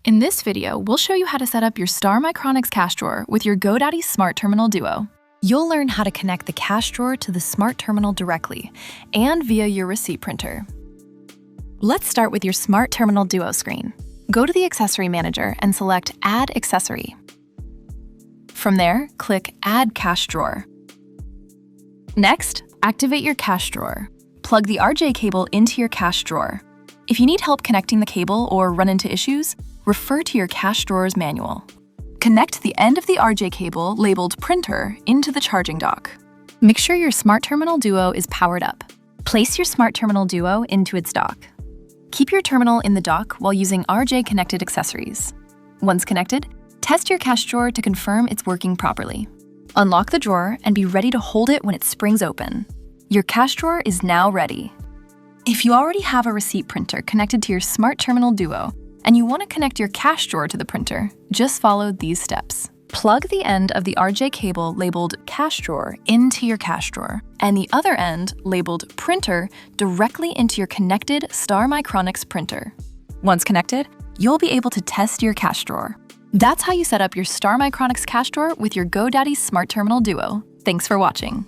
In this video, we'll show you how to set up your Star Micronics cash drawer with your GoDaddy Smart Terminal Duo. You'll learn how to connect the cash drawer to the Smart Terminal directly and via your receipt printer. Let's start with your Smart Terminal Duo screen. Go to the Accessory Manager and select Add Accessory. From there, click Add Cash Drawer. Next, activate your cash drawer. Plug the RJ cable into your cash drawer. If you need help connecting the cable or run into issues, refer to your cash drawer's manual. Connect the end of the RJ cable labeled Printer into the charging dock. Make sure your Smart Terminal Duo is powered up. Place your Smart Terminal Duo into its dock. Keep your terminal in the dock while using RJ connected accessories. Once connected, test your cash drawer to confirm it's working properly. Unlock the drawer and be ready to hold it when it springs open. Your cash drawer is now ready. If you already have a receipt printer connected to your Smart Terminal Duo and you want to connect your cash drawer to the printer, just follow these steps. Plug the end of the RJ cable labeled Cash Drawer into your cash drawer and the other end labeled Printer directly into your connected Star Micronics printer. Once connected, you'll be able to test your cash drawer. That's how you set up your Star Micronics cash drawer with your GoDaddy Smart Terminal Duo. Thanks for watching.